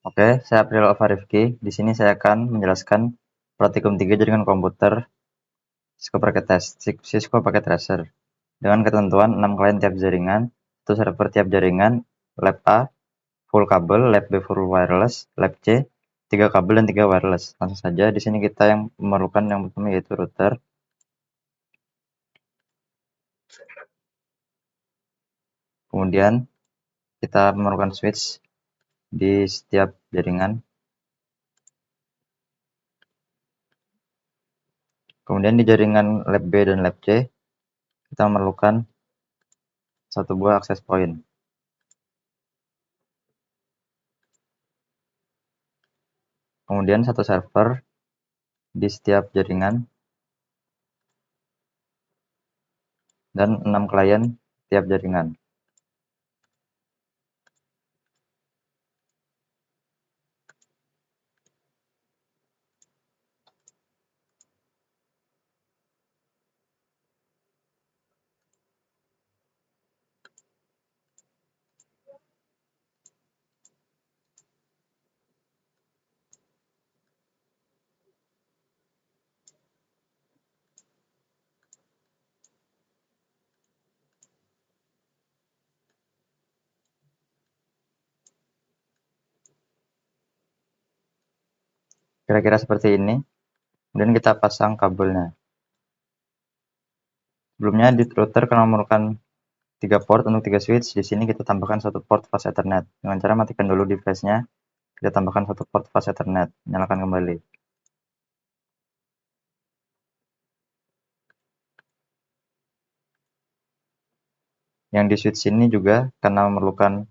Oke, saya April Alfarifki. Di sini saya akan menjelaskan praktikum 3 jaringan komputer Cisco Packet Tracer dengan ketentuan 6 klien tiap jaringan, 1 server tiap jaringan, lab A full kabel, lab B full wireless, lab C 3 kabel dan 3 wireless. Langsung saja, di sini kita yang memerlukan yang pertama yaitu router. Kemudian kita memerlukan switch di setiap jaringan. Kemudian di jaringan lab B dan lab C, kita memerlukan satu buah access point. Kemudian satu server di setiap jaringan dan 6 klien tiap jaringan. Kira-kira seperti ini. Kemudian kita pasang kabelnya. Sebelumnya di router karena memerlukan 3 port untuk 3 switch, di sini kita tambahkan 1 port fast Ethernet. Dengan cara matikan dulu device-nya, kita tambahkan 1 port fast Ethernet. Nyalakan kembali. Yang di switch ini juga karena memerlukan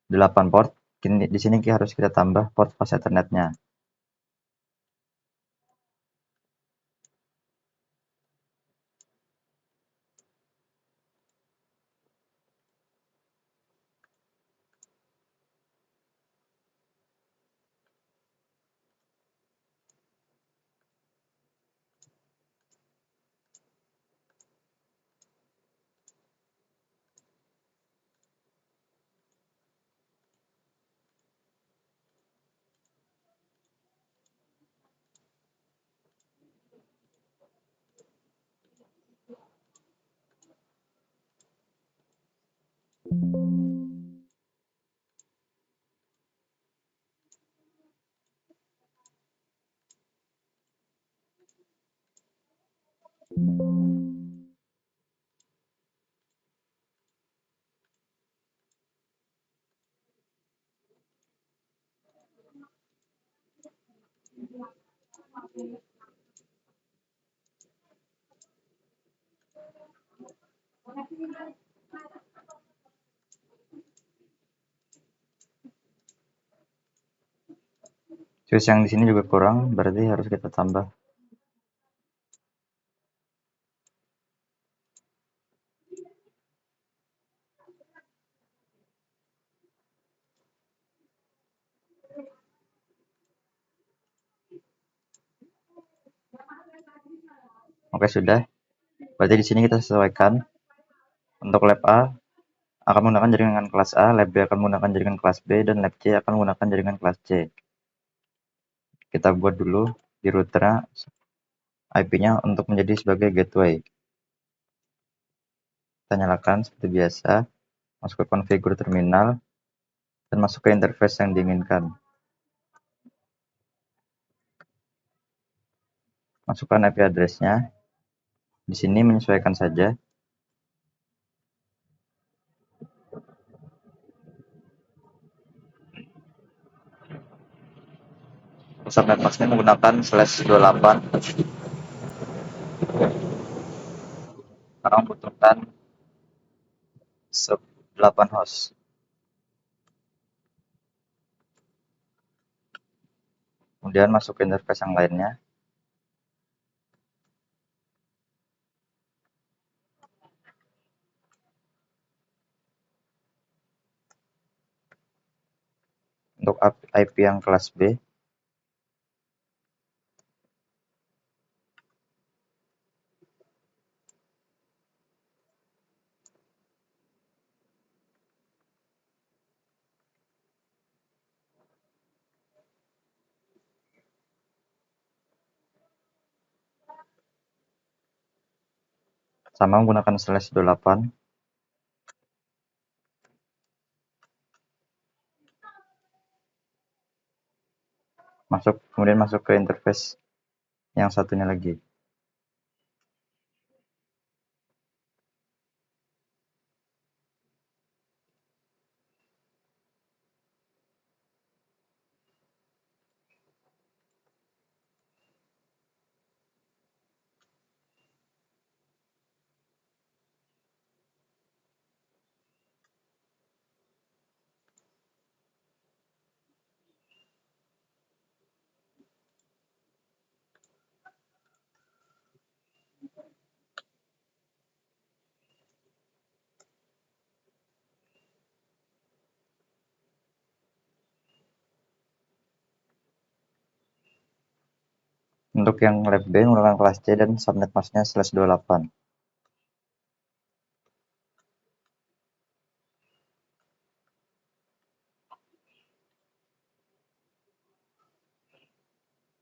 8 port, di sini harus kita tambah port fast Ethernet-nya. Switch yang di sini juga kurang, berarti harus kita tambah. Oke, sudah. Berarti di sini kita sesuaikan. Untuk lab A akan menggunakan jaringan kelas A, lab B akan menggunakan jaringan kelas B, dan lab C akan menggunakan jaringan kelas C. Kita buat dulu di routernya IP-nya untuk menjadi sebagai gateway. Kita nyalakan seperti biasa, masuk ke configure terminal, dan masuk ke interface yang diinginkan. Masukkan IP address-nya. Di sini menyesuaikan saja. Subnet masknya menggunakan /28 karena membutuhkan sub 8 host. Kemudian masuk ke interface yang lainnya. Untuk IP yang kelas B, sama menggunakan /28. Kemudian masuk ke interface yang satunya lagi. Untuk yang lab B menggunakan kelas C dan subnet masknya /28.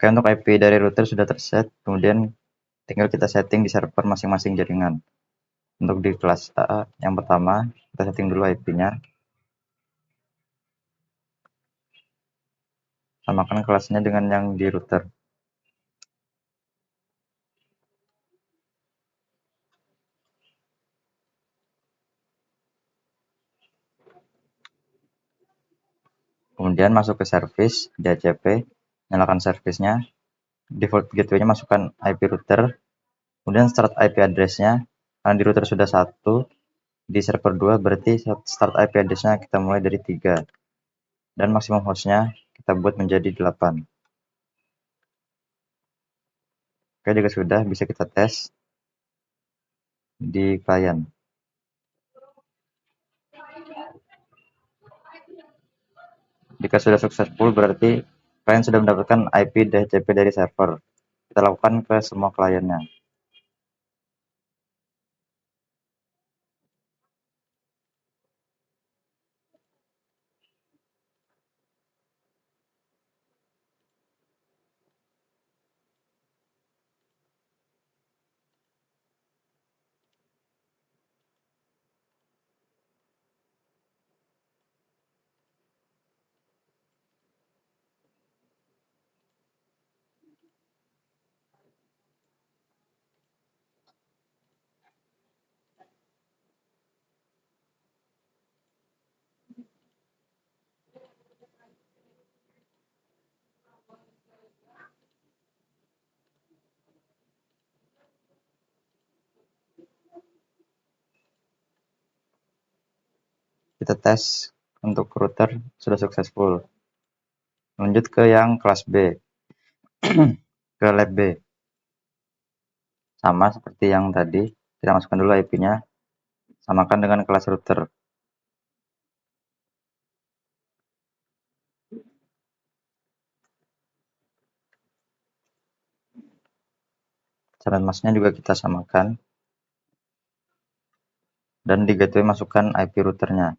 Oke, untuk IP dari router sudah terset, kemudian tinggal kita setting di server masing-masing jaringan. Untuk di kelas A yang pertama, kita setting dulu IP-nya. Samakan kelasnya dengan yang di router. Kemudian masuk ke service, DHCP, nyalakan service-nya. Default gateway-nya masukkan IP router. Kemudian start IP address-nya. Karena di router sudah 1, di server 2 berarti start IP address-nya kita mulai dari 3. Dan maksimum host-nya kita buat menjadi 8. Oke, jika sudah bisa kita tes di klien. Jika sudah successful berarti klien sudah mendapatkan IP DHCP dari server. Kita lakukan ke semua kliennya. Kita tes untuk router sudah successful. Lanjut ke yang kelas B. Ke lab B. Sama seperti yang tadi, kita masukkan dulu IP-nya. Samakan dengan kelas router. Subnet masknya juga kita samakan. Dan di gateway masukkan IP routernya.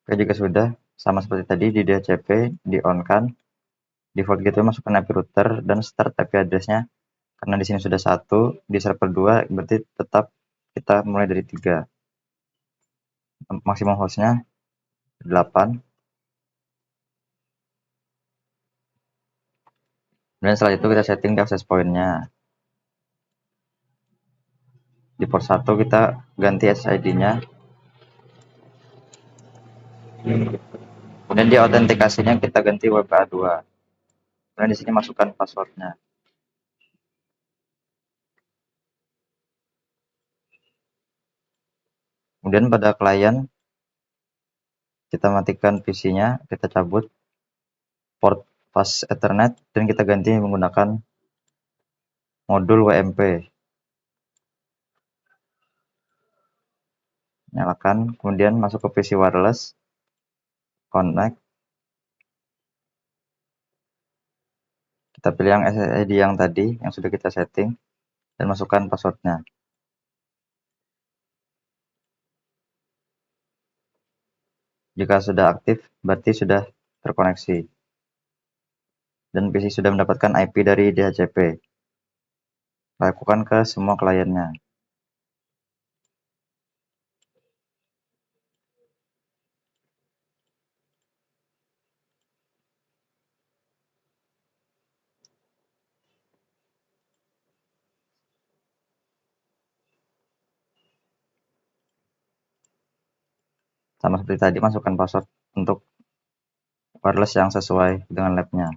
Oke, jika sudah, sama seperti tadi di DHCP, di on-kan. Default gateway masukkan IP router dan start IP address-nya. Karena di sini sudah 1, di server 2 berarti tetap kita mulai dari 3. Maksimum host-nya 8. Dan setelah itu kita setting di access point-nya. Di port 1 kita ganti SSID-nya. Kemudian di autentikasinya kita ganti WPA2. Kemudian di sini masukkan passwordnya. Kemudian pada klien kita matikan PC-nya, kita cabut port pas Ethernet dan kita ganti menggunakan modul WMP. Nyalakan, kemudian masuk ke PC wireless, connect. Kita pilih yang SSID yang tadi, yang sudah kita setting, dan masukkan passwordnya. Jika sudah aktif, berarti sudah terkoneksi. Dan PC sudah mendapatkan IP dari DHCP. lakukan ke semua kliennya. Sama seperti tadi, masukkan password untuk wireless yang sesuai dengan labnya.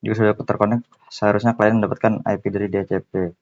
Jika sudah terkonek, seharusnya klien mendapatkan IP dari DHCP.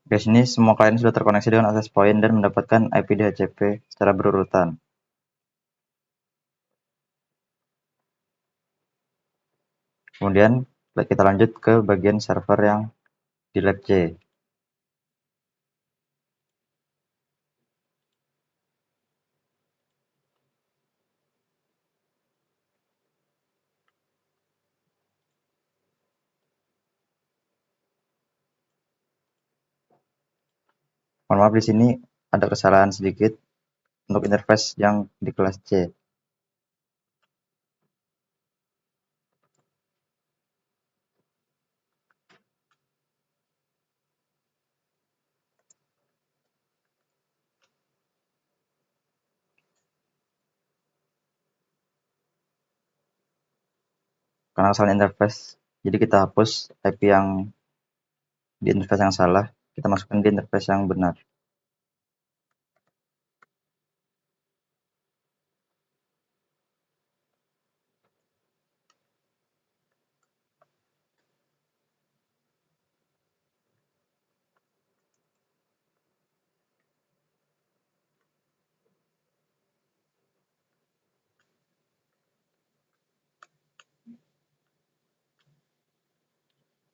Di sini semua klien sudah terkoneksi dengan access point dan mendapatkan IP DHCP secara berurutan. Kemudian kita lanjut ke bagian server yang di lab C. Mohon maaf, di sini ada kesalahan sedikit untuk interface yang di kelas C. Karena kesalahan interface, jadi kita hapus IP yang di interface yang salah, kita masukkan di interface yang benar.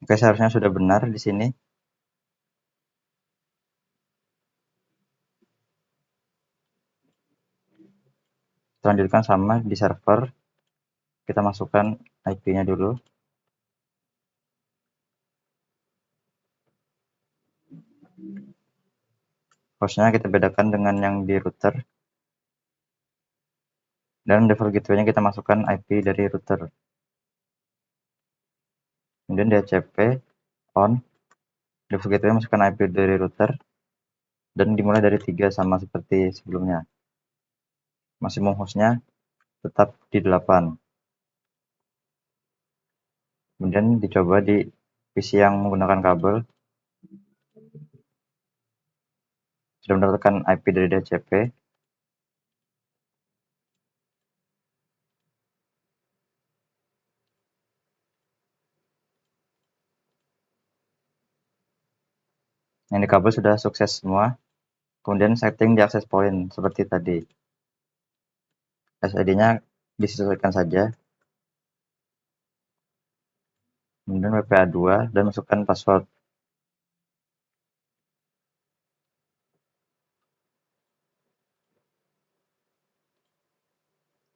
Oke, seharusnya sudah benar di sini. Selanjutnya sama di server, kita masukkan IP-nya dulu. Hostnya kita bedakan dengan yang di router. Dan default gateway-nya kita masukkan IP dari router. Kemudian DHCP on, default gateway masukkan IP dari router, dan dimulai dari 3 sama seperti sebelumnya. Maksimum hostnya tetap di 8. Kemudian dicoba di PC yang menggunakan kabel. Sudah mendapatkan IP dari DHCP. Yang di kabel sudah sukses semua. Kemudian setting di access point seperti tadi. SID-nya disesuaikan saja. kemudian WPA2 dan masukkan password.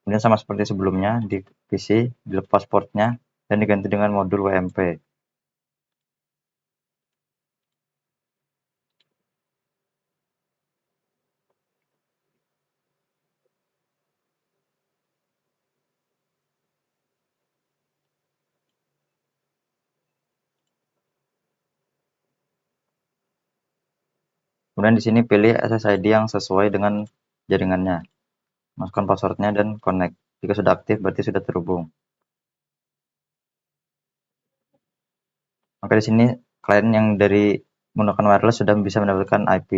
Kemudian sama seperti sebelumnya, di PC dilepas portnya dan diganti dengan modul WMP. Kemudian di sini pilih SSID yang sesuai dengan jaringannya. Masukkan passwordnya dan connect. Jika sudah aktif berarti sudah terhubung. Maka di sini klien yang dari menggunakan wireless sudah bisa mendapatkan IP.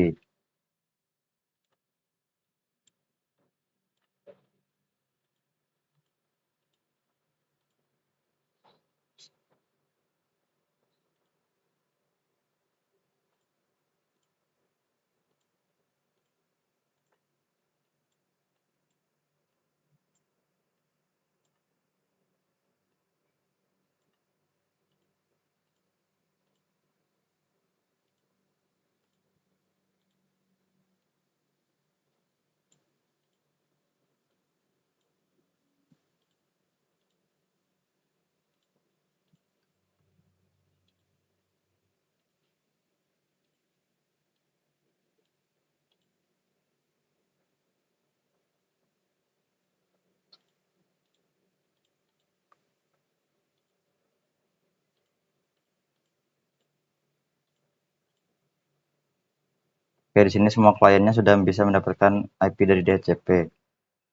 Oke, di sini semua kliennya sudah bisa mendapatkan IP dari DHCP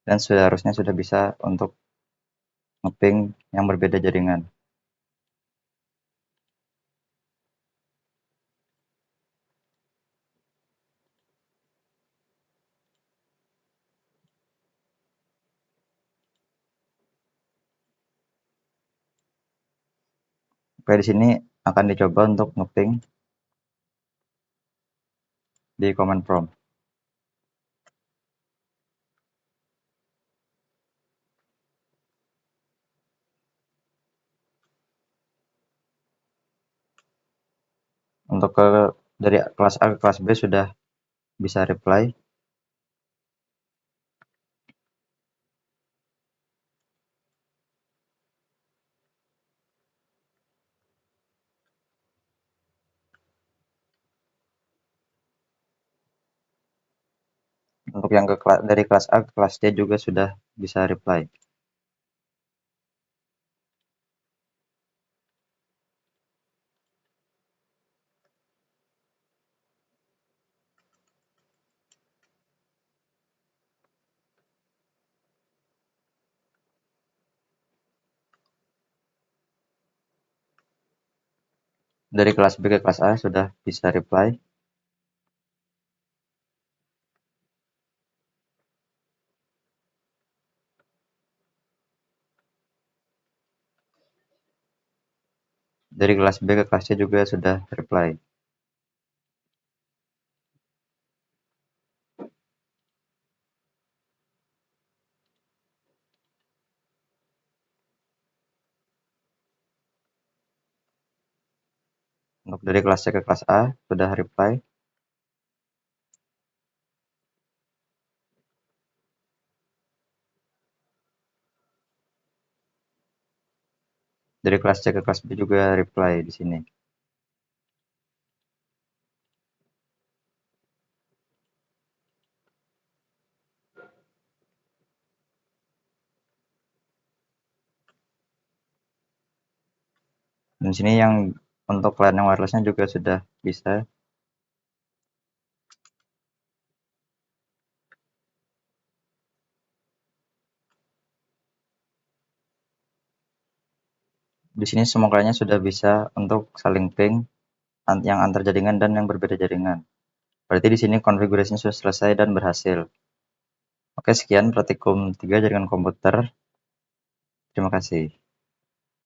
dan seharusnya sudah bisa untuk ngeping yang berbeda jaringan. Oke, di sini akan dicoba untuk ngeping di command prompt. Untuk dari kelas A ke kelas B sudah bisa reply. Untuk yang dari kelas A ke kelas C juga sudah bisa reply. Dari kelas B ke kelas A sudah bisa reply. Dari kelas B ke kelas C juga sudah reply. Untuk dari kelas C ke kelas A sudah reply. Dari kelas C ke kelas B juga reply di sini. Dan di sini yang untuk klien yang wirelessnya juga sudah bisa. Di sini semua kliennya sudah bisa untuk saling ping yang antar jaringan dan yang berbeda jaringan. Berarti di sini konfigurasinya sudah selesai dan berhasil. Oke, sekian praktikum 3 jaringan komputer. Terima kasih.